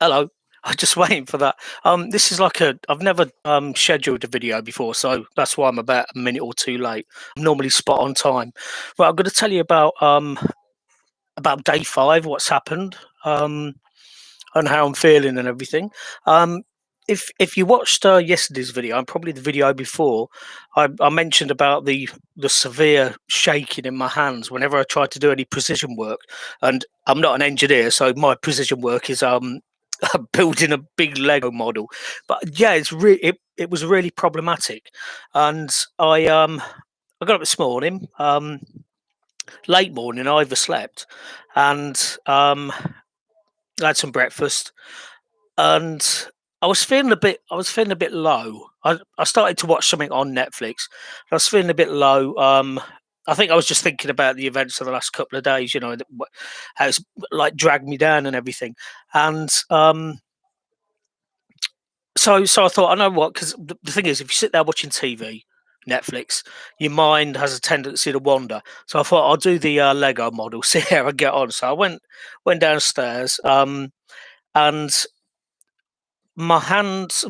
Hello. I'm just waiting for that. This is like I've never scheduled a video before, so that's why I'm about a minute or two late. I'm normally spot on time. Well, I'm going to tell you about day five, what's happened, and how I'm feeling and everything. Um, if you watched yesterday's video, and probably the video before, I mentioned about the severe shaking in my hands whenever I tried to do any precision work, and I'm not an engineer, so my precision work is building a big Lego model. But yeah, it was really problematic, and I got up this morning, late morning. I overslept, and I had some breakfast, and I was feeling a bit low. I started to watch something on Netflix. I was feeling a bit low. I think I was just thinking about the events of the last couple of days. How it's like dragged me down and everything. And so I thought, I know what, because the thing is, if you sit there watching TV, Netflix, your mind has a tendency to wander. So I thought I'll do the Lego model, see how I get on. So I went downstairs, and my hands,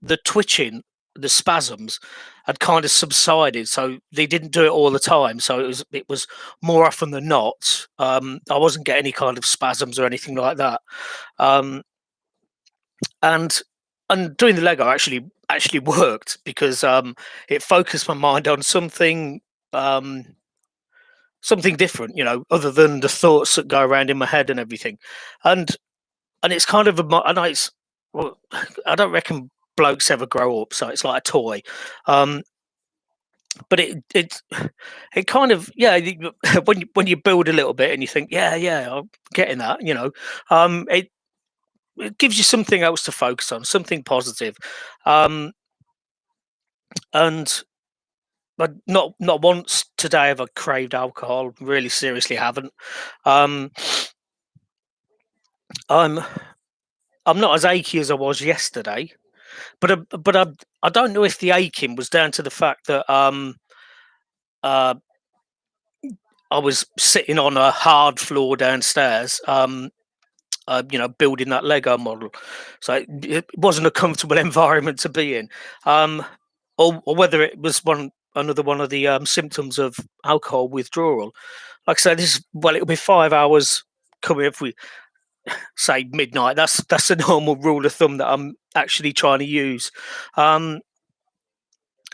the twitching, the spasms had kind of subsided, so they didn't do it all the time. So it was more often than not. I wasn't getting any kind of spasms or anything like that. Um, and and doing the Lego actually worked because it focused my mind on um, something different, other than the thoughts that go around in my head and everything. And it's kind of I know it's well, I don't reckon blokes ever grow up, so it's like a toy. Um, but it kind of, yeah. When you build a little bit and you think, yeah, I'm getting that, it gives you something else to focus on, something positive. Um, and but not once today have I craved alcohol. Really, seriously, haven't. Um, I'm I'm not as achy as I was yesterday, but I don't know if the aching was down to the fact that uh, I was sitting on a hard floor downstairs, building that Lego model, so it wasn't a comfortable environment to be in, um, or whether it was another one of the symptoms of alcohol withdrawal. Like I said, it'll be 5 hours coming if we say midnight. That's a normal rule of thumb that I'm actually trying to use. Um,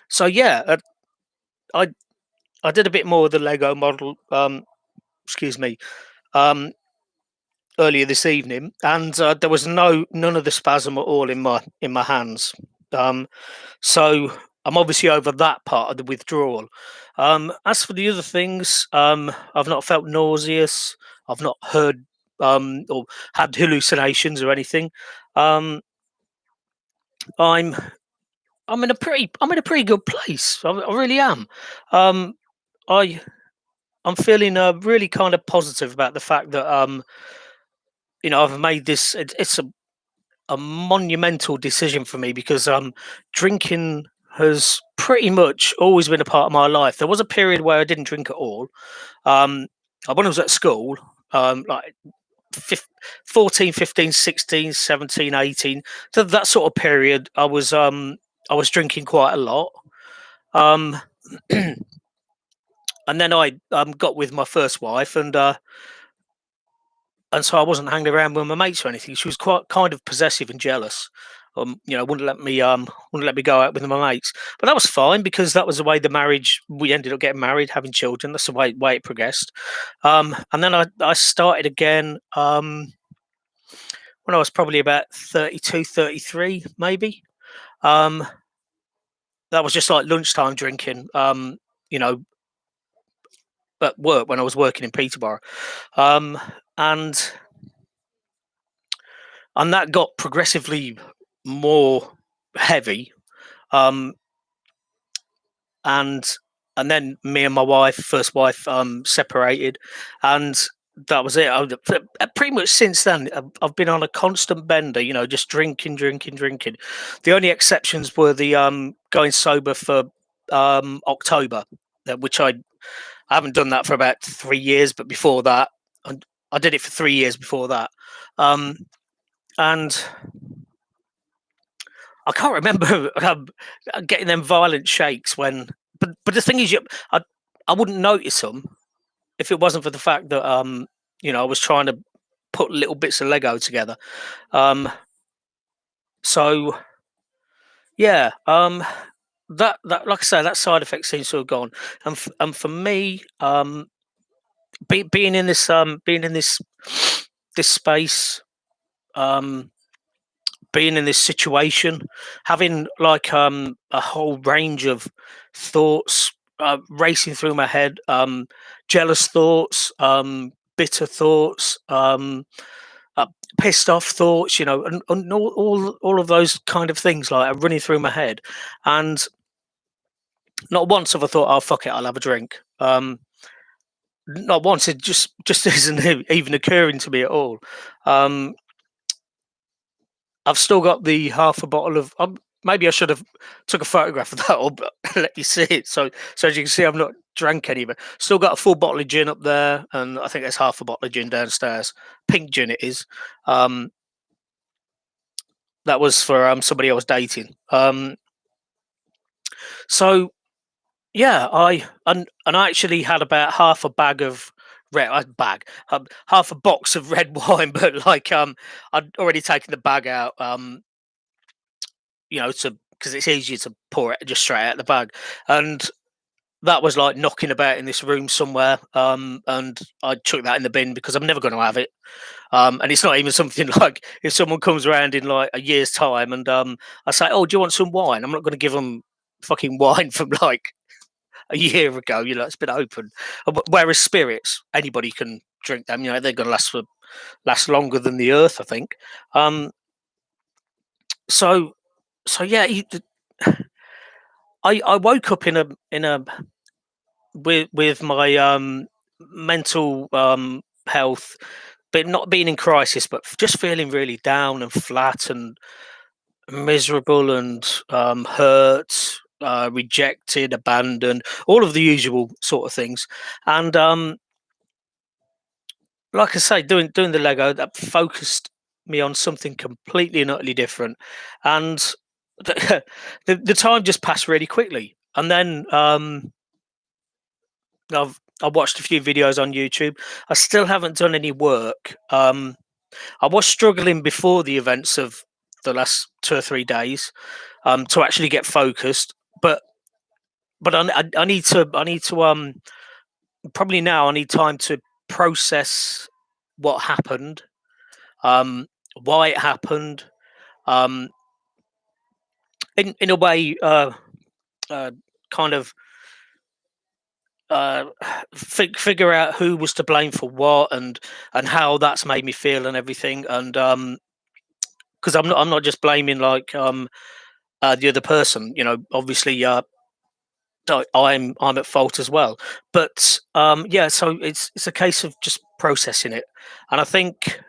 so yeah, I I did a bit more of the Lego model. Excuse me. Um, Earlier this evening, and there was none of the spasm at all in my hands. Um, so I'm obviously over that part of the withdrawal. As for the other things, I've not felt nauseous. I've not heard or had hallucinations or anything. Um, I'm I'm in a pretty good place. I really am. Um, I I'm feeling really kind of positive about the fact that I've made this. It's a monumental decision for me because drinking has pretty much always been a part of my life. There was a period where I didn't drink at all. Um, when I was at school, like 14, 15, 16, 17, 18, so that sort of period, I was drinking quite a lot. Um, and then I got with my first wife, and so I wasn't hanging around with my mates or anything. She was quite kind of possessive and jealous. Wouldn't let me go out with my mates. But that was fine because that was the way the marriage. We ended up getting married, having children. That's the way it progressed. And then I started again when I was probably about 32, 33, maybe. Um, that was just like lunchtime drinking. You know, at work when I was working in Peterborough, um, and that got progressively more heavy. Um, and then me and my first wife, separated, and that was it. Pretty much since then, I've been on a constant bender. Just drinking, drinking, drinking. The only exceptions were the going sober for October, which I haven't done that for about 3 years, but before that, I did it for 3 years before that. Um, and I can't remember getting them violent shakes when. But the thing is, I I wouldn't notice them if it wasn't for the fact that I was trying to put little bits of Lego together. Um, so yeah, that like I say, that side effect seems to have gone, and for me, being in this space, um, being in this situation, having like a whole range of thoughts racing through my head, jealous thoughts, bitter thoughts, uh, pissed off thoughts, and all of those kind of things like are running through my head, and not once have I thought, "Oh fuck it, I'll have a drink." Not once. It just isn't even occurring to me at all. Um, I've still got the half a bottle of. Maybe I should have took a photograph of that or let you see it. So as you can see, I've not drank any of it. Still got a full bottle of gin up there, and I think there's half a bottle of gin downstairs. Pink gin it is. That was for somebody I was dating. So yeah, and I actually had about half a bag of half a box of red wine, but like I'd already taken the bag out, to because it's easier to pour it just straight out the bag, and that was like knocking about in this room somewhere, and I chucked that in the bin because I'm never going to have it, and it's not even something like if someone comes around in like a year's time and I say, "Oh, do you want some wine?" I'm not going to give them fucking wine from like a year ago. It's been open. Whereas spirits, anybody can drink them. They're going to last longer than the earth, I think. So so yeah, I woke up in a with my mental health, but not being in crisis, but just feeling really down and flat and miserable and hurt, rejected, abandoned, all of the usual sort of things. And like I say, doing the Lego that focused me on something completely and utterly different, and the the time just passed really quickly. And then I watched a few videos on YouTube. I still haven't done any work. I was struggling before the events of the last 2 or 3 days to actually get focused, but I need to probably now I need time to process what happened, um, why it happened, um, in a way, uh, kind of uh, figure out who was to blame for what and how that's made me feel and everything, and because I'm not just blaming like the other person, obviously. I'm at fault as well, but yeah. So it's a case of just processing it, and I think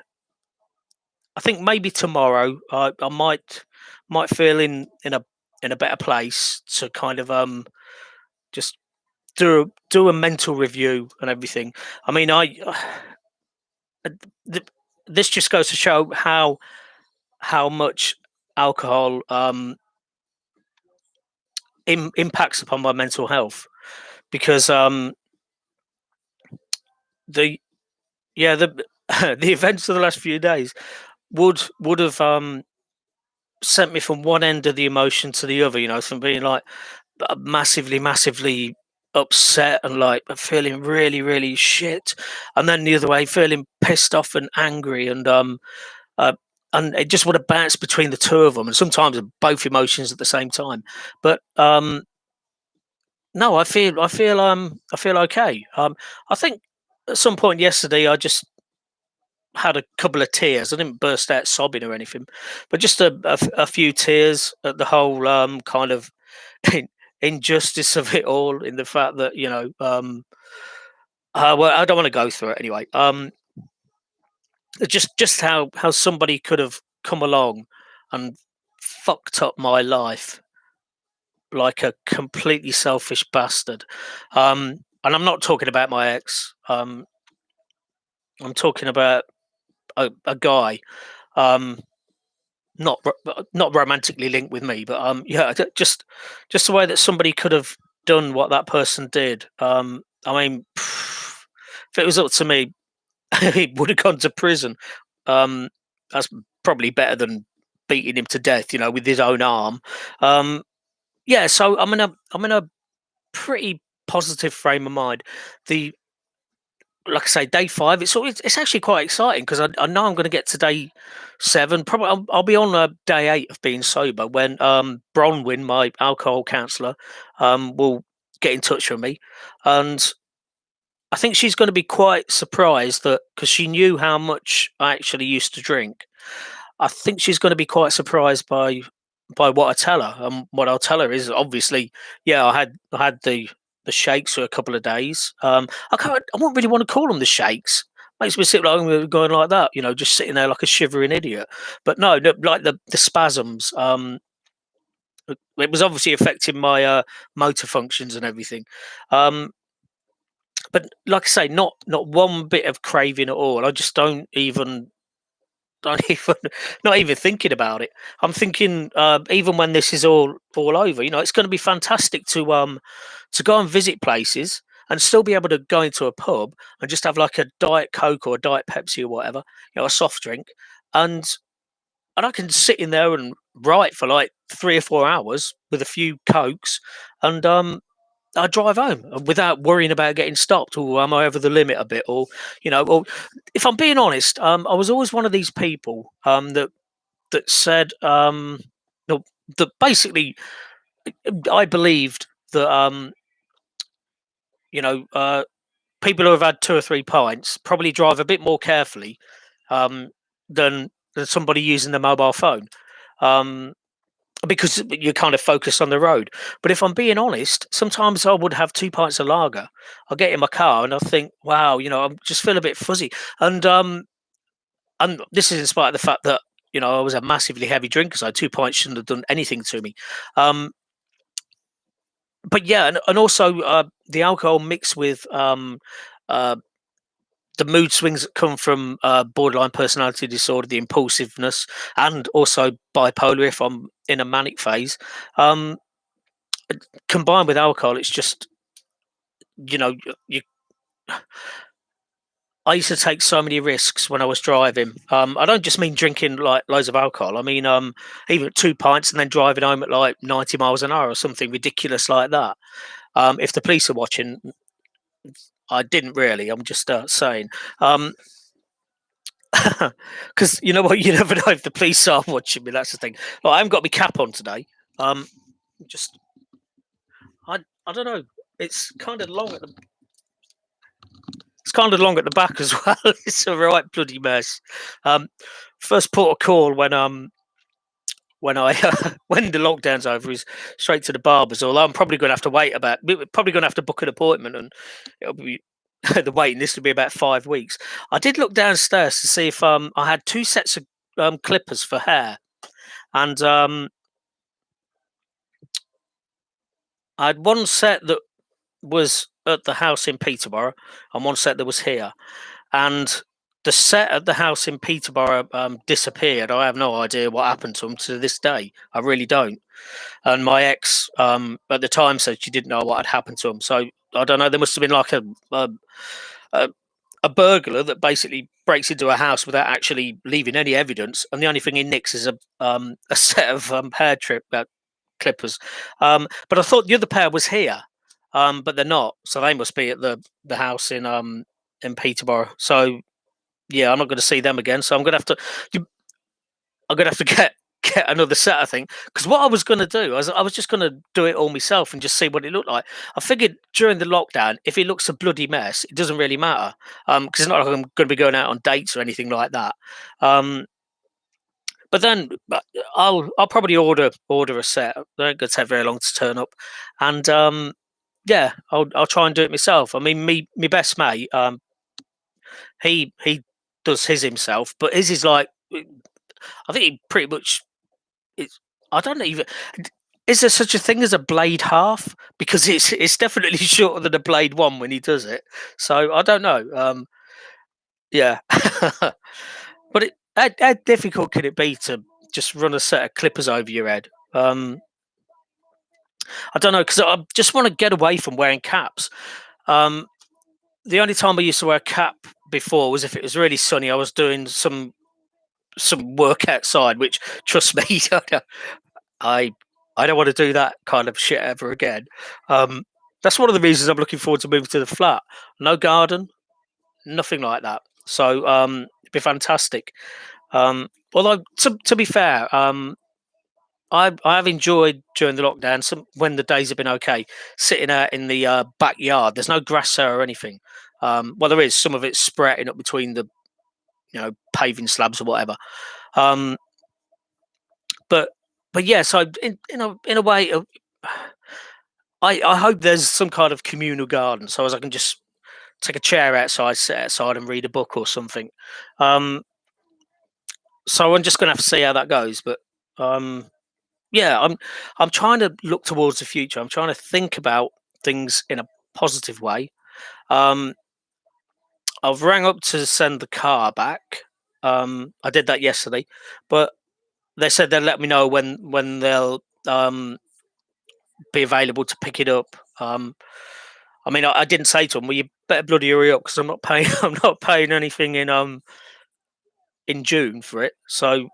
maybe tomorrow I might feel in a better place to kind of just do a mental review and everything. I mean, uh, th- this just goes to show how much alcohol impacts upon my mental health, because the yeah the the events of the last few days would have sent me from one end of the emotion to the other, from being like massively upset and like feeling really really shit, and then the other way feeling pissed off and angry, uh, and it just would have bounced between the two of them, and sometimes both emotions at the same time. But no, I feel okay. I think at some point yesterday I just had a couple of tears. I didn't burst out sobbing or anything, but just a few tears at the whole kind of in- injustice of it all, in the fact that well, I don't want to go through it anyway. Just how somebody could have come along and fucked up my life like a completely selfish bastard. And I'm not talking about my ex. I'm talking about a guy. Um, not romantically linked with me, but yeah, just the way that somebody could have done what that person did. I mean, if it was up to me, he would have gone to prison. Um, that's probably better than beating him to death, with his own arm. Um, yeah, so I'm in a pretty positive frame of mind. The Like I say, day five, it's actually quite exciting because I know I'm going to get to day seven. Probably I'll be on day eight of being sober when Bronwyn, my alcohol counsellor, will get in touch with me, and I think she's going to be quite surprised that because she knew how much I actually used to drink. I think she's going to be quite surprised by what I tell her. And what I'll tell her is obviously, yeah, I had the shakes for a couple of days. I won't really want to call them the shakes. Makes me sit like going like that, just sitting there like a shivering idiot. But no, like the spasms. It was obviously affecting my motor functions and everything. Um, but like I say, not one bit of craving at all. I just don't even not even thinking about it. I'm thinking even when this is all over, it's going to be fantastic to go and visit places and still be able to go into a pub and just have like a diet coke or a diet Pepsi or whatever, a soft drink, and I can sit in there and write for like 3 or 4 hours with a few cokes, and I drive home without worrying about getting stopped, or am I over the limit a bit, or if I'm being honest, I was always one of these people that said no, that basically I believed that you know uh, people who have had 2 or 3 pints probably drive a bit more carefully um, than somebody using the mobile phone. Um, because you're kind of focused on the road. But if I'm being honest, sometimes I would have 2 pints of lager. I'll get in my car and I think, wow, I just feel a bit fuzzy. And this is in spite of the fact that I was a massively heavy drinker, so 2 pints shouldn't have done anything to me. Um, but yeah, and also the alcohol mixed with uh, the mood swings that come from borderline personality disorder, the impulsiveness, and also bipolar if I'm in a manic phase. Um, Combined with alcohol, it's just you know you. I used to take so many risks when I was driving. I don't just mean drinking like loads of alcohol. I mean even 2 pints and then driving home at like 90 miles an hour or something ridiculous like that. If the police are watching, I didn't really. I'm just saying. Because you know what, you never know if the police are watching me. That's the thing. Like, I haven't got my cap on today. Just I don't know. It's kind of long at the It's kind of long at the back as well. It's a right bloody mess. Um, First port of call when I when the lockdown's over is straight to the barbers. Although I'm probably going to have to wait we're probably going to have to book an appointment, and it'll be the waiting list will be about 5 weeks. I did look downstairs to see if I had 2 sets of clippers for hair, and I had one set that was at the house in Peterborough and one set that was here. And the set at the house in Peterborough disappeared. I have no idea what happened to them to this day. I really don't. And my ex at the time said she didn't know what had happened to them. So I don't know. There must have been like a, a burglar that basically breaks into a house without actually leaving any evidence, and the only thing he nicks is a set of hair clippers. But I thought the other pair was here, but they're not. So they must be at the house in Peterborough. So yeah, I'm not going to see them again. So I'm going to have to get another set, I think. Because what I was going to do, I was just going to do it all myself and just see what it looked like. I figured during the lockdown, if it looks a bloody mess, it doesn't really matter. Because it's not like I'm going to be going out on dates or anything like that. But then I'll probably order a set. They're not going to take very long to turn up, and yeah, I'll try and do it myself. I mean, me best mate, he does his himself, but his is like, I think he pretty much it's. I don't even. Is there such a thing as a blade half? Because it's definitely shorter than a blade one when he does it. So I don't know. Yeah, but how difficult can it be just run a set of clippers over your head. I don't know, because I just want to get away from wearing caps. Um, the only time I used to wear a cap before was if it was really sunny. I was doing some work outside, which, trust me, I I don't want to do that kind of shit ever again. Um, that's one of the reasons I'm looking forward to moving to the flat. No garden, nothing like that. So it'd be fantastic. Although to be fair, I have enjoyed during the lockdown, when the days have been okay, sitting out in the backyard. There's no grass there or anything. Well, there is some of it sprouting up between the paving slabs or whatever. Um, but but yeah, so in a way, I hope there's some kind of communal garden, so as I can just take a chair outside, sit outside, and read a book or something. Um, so I'm just gonna have to see how that goes. But um, yeah, I'm trying to look towards the future. I'm trying to think about things in a positive way. Um, I've rang up to send the car back. I did that yesterday, but they said they'll let me know when they'll be available to pick it up. I mean, I didn't say to them, "Well, you better bloody hurry up because I'm not paying. I'm not paying anything in June for it." So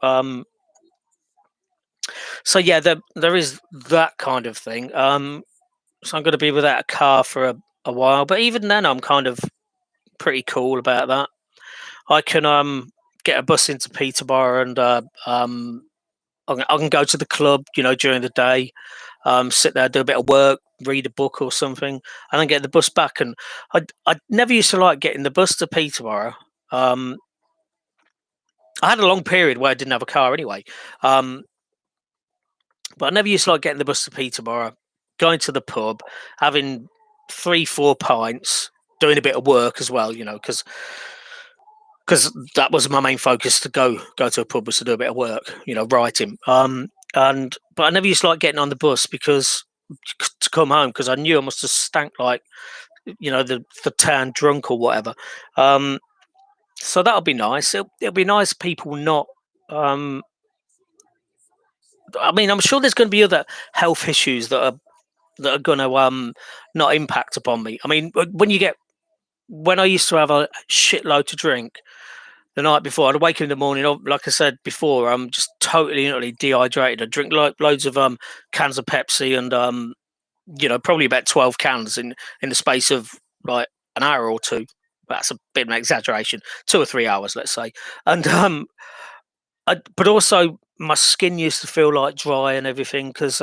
yeah, there is that kind of thing. So I'm going to be without a car for a while, but even then, I'm kind of pretty cool about that. I can get a bus into Peterborough, and I can go to the club, during the day, sit there, do a bit of work, read a book or something, and then get the bus back. And I never used to like getting the bus to Peterborough. I had a long period where I didn't have a car anyway, but I never used to like getting the bus to Peterborough, going to the pub, having 3-4 pints, doing a bit of work as well, because that was my main focus, to go to a pub, was to do a bit of work, writing. But I never used to like getting on the bus because to come home, because I knew I must have stank like the town drunk or whatever. So that'll be nice. It'll be nice people not. I mean, I'm sure there's going to be other health issues that are going to not impact upon me. I mean, when I used to have a shitload to drink the night before, I'd wake up in the morning. Like I said before, I'm just totally and utterly dehydrated. I drink loads of cans of Pepsi, and probably about 12 cans in the space of like an hour or two. That's a bit of an exaggeration. 2 or 3 hours, let's say. And but also my skin used to feel like dry and everything because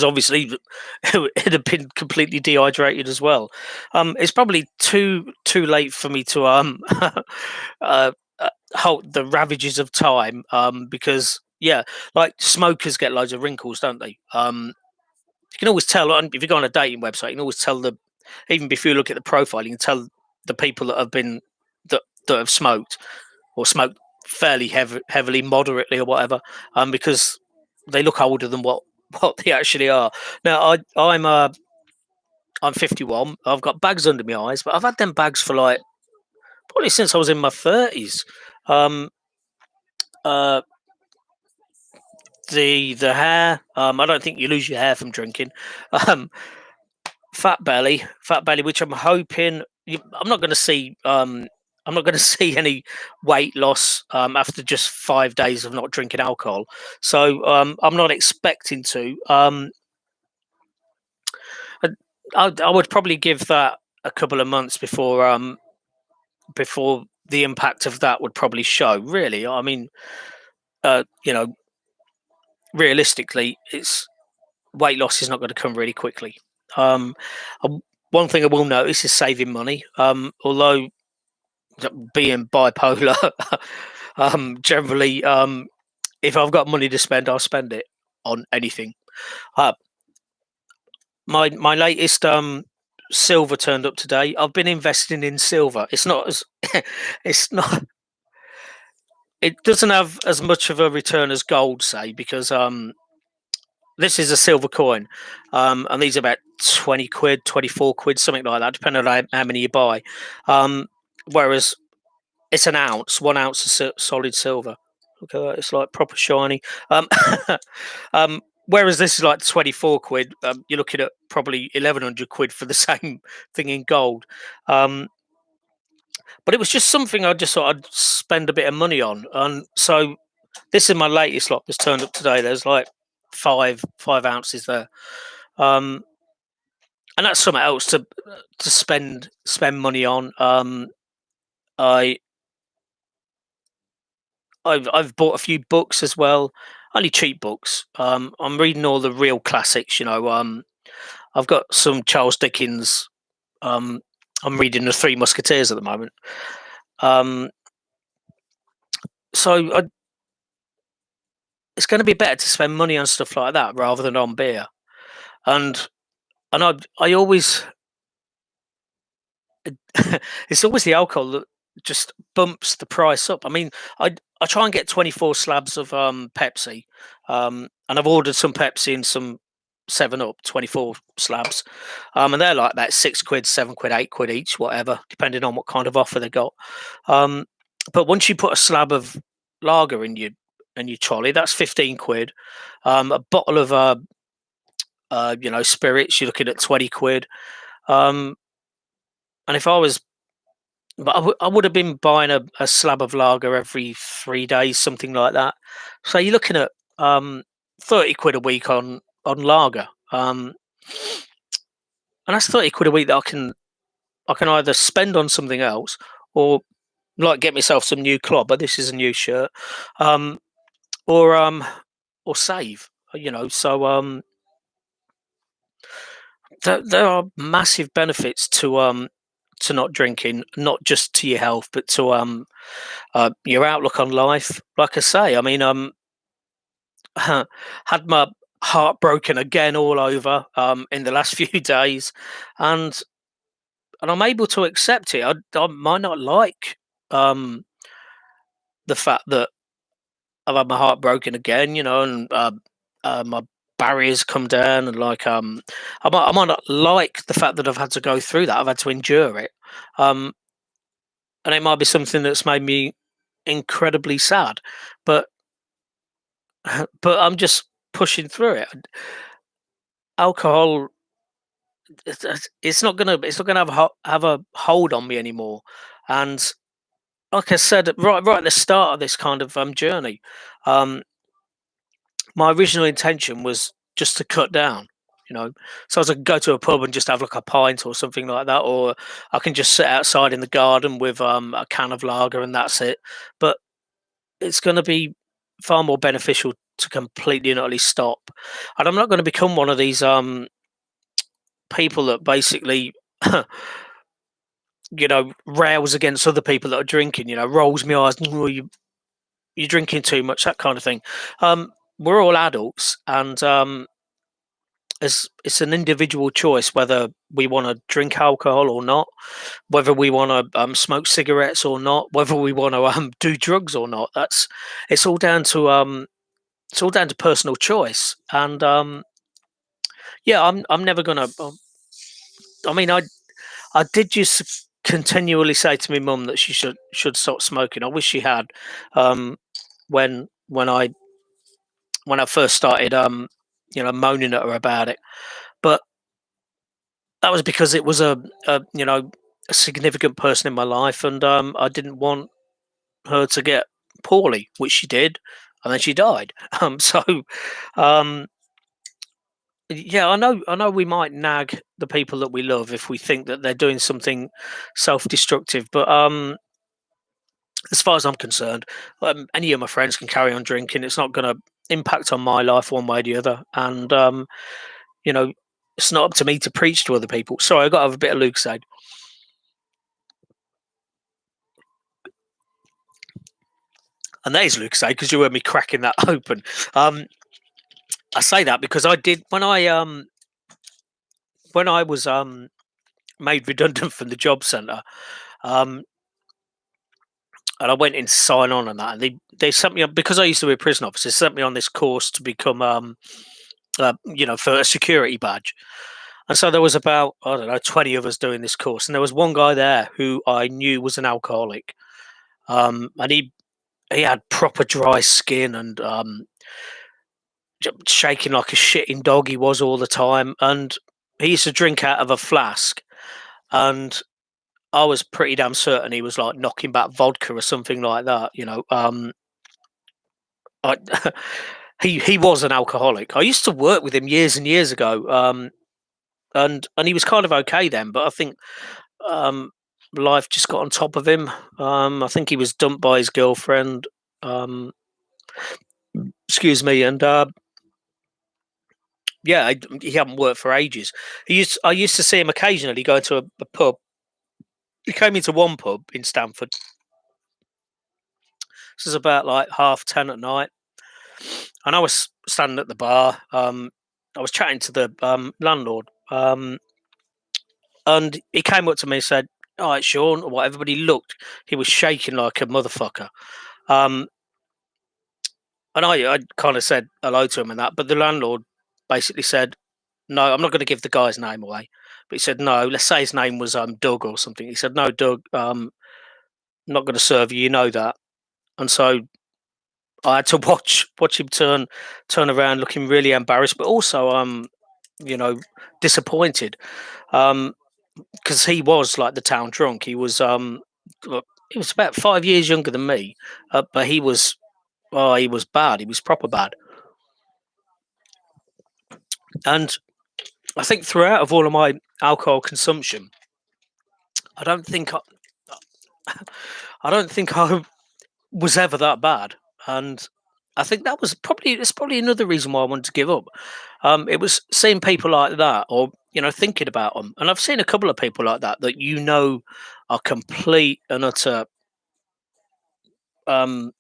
obviously it had been completely dehydrated as well. It's probably too late for me to halt the ravages of time, because yeah, like smokers get loads of wrinkles, don't they? You can always tell if you go on a dating website. You can always tell even before you look at the profile, you can tell the people that have smoked or smoked fairly heavily, moderately, or whatever, because they look older than what they actually are. Now I'm 51. I've got bags under my eyes, but I've had them bags for like probably since I was in my 30s. Um, uh, the hair. I don't think you lose your hair from drinking. Um, fat belly, which I'm hoping I'm not going to see. I'm not going to see any weight loss after just 5 days of not drinking alcohol. So I'm not expecting to. I would probably give that a couple of months before the impact of that would probably show. Really, I mean, uh, you know, realistically, it's weight loss is not going to come really quickly. Um, One thing I will notice is saving money. Although being bipolar, generally, if I've got money to spend, I'll spend it on anything. Uh, my latest silver turned up today. I've been investing in silver. It's not as it's not. It doesn't have as much of a return as gold, say, because this is a silver coin, and these are about 20 quid, 24 quid, something like that, depending on how many you buy. Whereas It's an ounce, 1 ounce of solid silver. Look at that, it's like proper shiny. Um, whereas this is like 24 quid. You're looking at probably 1100 quid for the same thing in gold. Um, but it was just something I just thought I'd spend a bit of money on. And so this is my latest lot that's turned up today. There's like five ounces there. Um, and that's something else to spend money on. I I've bought a few books as well, only cheap books. I'm reading all the real classics. I've got some Charles Dickens. Um, I'm reading the Three Musketeers at the moment. Um, so it's going to be better to spend money on stuff like that rather than on beer. And I always it's always the alcohol that just bumps the price up. I mean, I try and get 24 slabs of Pepsi, and I've ordered some Pepsi and some 7 Up, 24 slabs, and they're like about 6 quid, 7 quid, 8 quid each, whatever, depending on what kind of offer they got. Um, but once you put a slab of lager in your trolley, that's 15 quid. A bottle of spirits, you're looking at 20 quid. Um, and if I was But I would have been buying a slab of lager every 3 days, something like that. So you're looking at 30 quid a week on lager, and that's 30 quid a week that I can either spend on something else or like get myself some new clobber. This is a new shirt, um, or save. So there are massive benefits to not drinking, not just to your health, but to your outlook on life. Like I say, I mean, had my heart broken again all over in the last few days, and I'm able to accept it. I might not like um, the fact that I've had my heart broken again, and my barriers come down, and like I might not like the fact that I've had to go through that. I've had to endure it, um, and it might be something that's made me incredibly sad, but but I'm just pushing through it. Alcohol, it's not gonna have a hold on me anymore. And like I said, right at the start of this kind of journey, um, my original intention was just to cut down. So as I could go to a pub and just have like a pint or something like that, or I can just sit outside in the garden with a can of lager and that's it. But it's going to be far more beneficial to completely and utterly stop. And I'm not going to become one of these people that basically, rails against other people that are drinking. Rolls my eyes. "Oh, you're drinking too much," that kind of thing. We're all adults, and it's an individual choice whether we want to drink alcohol or not, whether we want to smoke cigarettes or not, whether we want to do drugs or not. It's all down to personal choice. And yeah, I'm never gonna. I mean, I did just continually say to my mum that she should stop smoking. I wish she had. When when I first started, moaning at her about it, but that was because it was a significant person in my life, and I didn't want her to get poorly, which she did, and then she died. So um, yeah, I know we might nag the people that we love if we think that they're doing something self-destructive, but as far as I'm concerned, any of my friends can carry on drinking. It's not going to impact on my life one way or the other, and you know, it's not up to me to preach to other people. Sorry, I got to have a bit of Lucozade. And that is Lucozade because you heard me cracking that open. Um, I say that because I did when I was made redundant from the job centre, um, and I went in to sign on that, and they sent me on because I used to be a prison officer. They sent me on this course to become for a security badge. And so there was about, I don't know, 20 of us doing this course, and there was one guy there who I knew was an alcoholic. and he had proper dry skin and shaking like a shitting dog. He was all the time, and he used to drink out of a flask. And I was pretty damn certain he was like knocking back vodka or something like that. I, he was an alcoholic. I used to work with him years and years ago, and he was kind of okay then. But I think um, life just got on top of him. I think he was dumped by his girlfriend. Um, excuse me, and yeah, he hadn't worked for ages. I used to see him occasionally go to a pub. He came into one pub in Stamford. This was about like 10:30 at night, and I was standing at the bar. I was chatting to the landlord, and he came up to me and said, "All right, Sean," or whatever. But he looked, he was shaking like a motherfucker. Um, and I kind of said hello to him and that, but the landlord basically said, "No, I'm not going to give the guy's name away." But he said, "No, let's say his name was Doug or something." He said, "No, Doug, I'm not going to serve you. You know that." And so I had to watch him turn around, looking really embarrassed, but also you know, disappointed, because he was like the town drunk. He was about 5 years younger than me, but he was bad. He was proper bad, and I think throughout of all of my alcohol consumption, I don't think I, I don't think I was ever that bad, and I think that's probably another reason why I wanted to give up. It was seeing people like that, or thinking about them, and I've seen a couple of people like that are complete and utter um,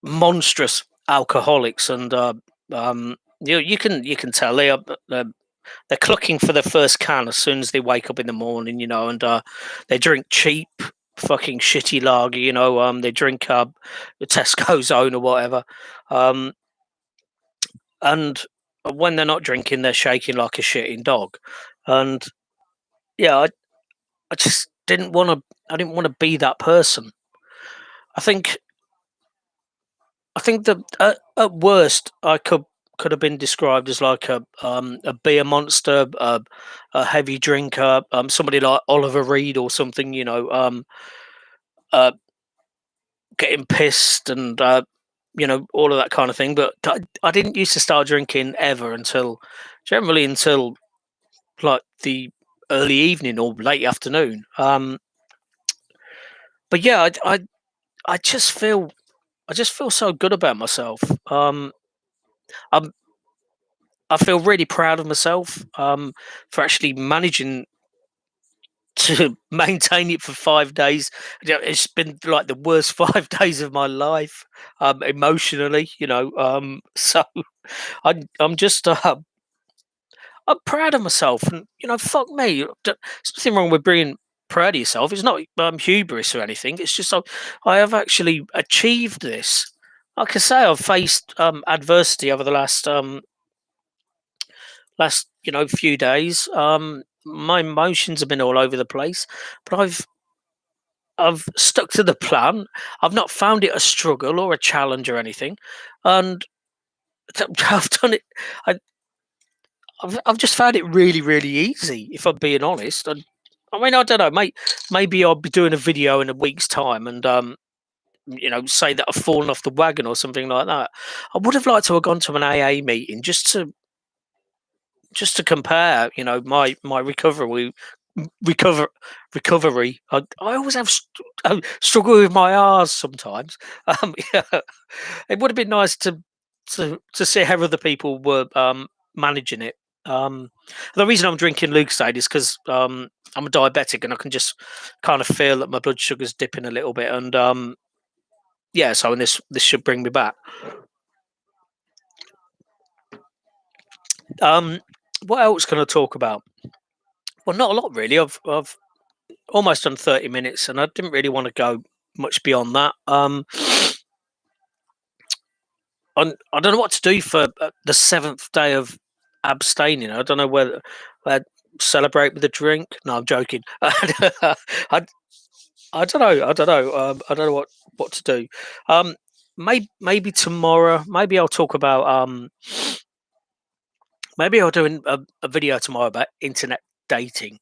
monstrous alcoholics, and you can tell they're they're clucking for the first can as soon as they wake up in the morning, and they drink cheap, fucking shitty lager, they drink the Tesco's own or whatever, um, and when they're not drinking, they're shaking like a shitting dog, and yeah, I just didn't want to. I didn't want to be that person. I think I think that at worst I could have been described as like a beer monster, a heavy drinker, somebody like Oliver Reed or something, uh, getting pissed and all of that kind of thing. But I didn't used to start drinking ever until like the early evening or late afternoon. But yeah, I just feel so good about myself. I'm I feel really proud of myself for actually managing to maintain it for 5 days. It's been like the worst 5 days of my life, emotionally. So I'm just I'm proud of myself, and fuck me. There's nothing wrong with being proud of yourself. It's not hubris or anything. It's just I have actually achieved this. Like I say, I've faced adversity over the last few days. My emotions have been all over the place, but I've stuck to the plan. I've not found it a struggle or a challenge or anything, and I've done it. I, I've just found it really really easy. If I'm being honest, and I mean I don't know, mate. Maybe I'll be doing a video in a week's time and say that I've fallen off the wagon or something like that. I would have liked to have gone to an AA meeting just to compare, my recover recovery. I always I struggle with my R's sometimes. Yeah, it would have been nice to see how other people were managing it. The reason I'm drinking Lucasade is because I'm a diabetic and I can just kind of feel that my blood sugar's dipping a little bit, and yeah, so and this should bring me back. Um, what else can I talk about? Well, not a lot really. I've almost done 30 minutes, and I didn't really want to go much beyond that. I don't know what to do for the seventh day of abstaining. I don't know whether celebrate with a drink. No, I'm joking. I, I don't know. I don't know. I don't know what to do. Um, maybe tomorrow. Maybe I'll talk about. Maybe I'll do a video tomorrow about internet dating.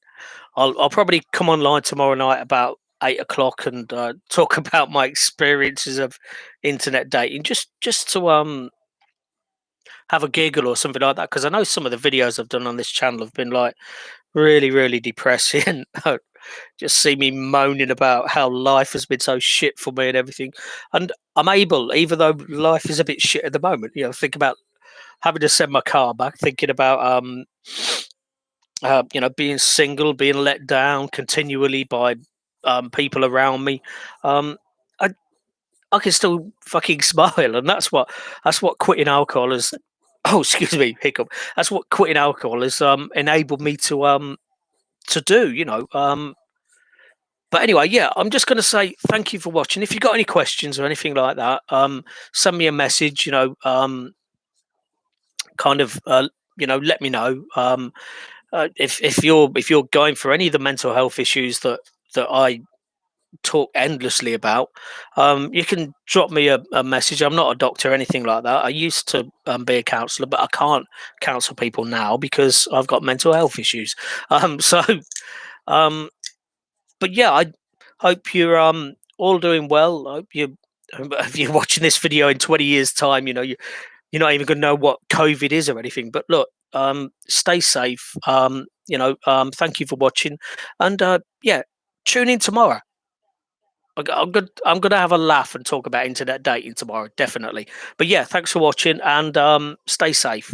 I'll probably come online tomorrow night about 8 o'clock and talk about my experiences of internet dating, just to have a giggle or something like that. Because I know some of the videos I've done on this channel have been like really depressing. Just see me moaning about how life has been so shit for me and everything. And I'm able, even though life is a bit shit at the moment, think about having to send my car back, thinking about being single, being let down continually by people around me. Um, I I can still fucking smile, and that's what quitting alcohol has. Oh, excuse me, hiccup. That's what quitting alcohol has enabled me to do. But anyway, yeah, I'm just going to say thank you for watching. If you've got any questions or anything like that, send me a message. Kind of, let me know. If you're going for any of the mental health issues that I talk endlessly about, you can drop me a message. I'm not a doctor or anything like that. I used to be a counsellor, but I can't counsel people now because I've got mental health issues. So, um, but yeah, I hope you're all doing well. I hope you. If you're watching this video in 20 years' time, you're not even going to know what COVID is or anything. But look, stay safe. Thank you for watching, and yeah, tune in tomorrow. I'm gonna have a laugh and talk about internet dating tomorrow, definitely. But yeah, thanks for watching, and stay safe.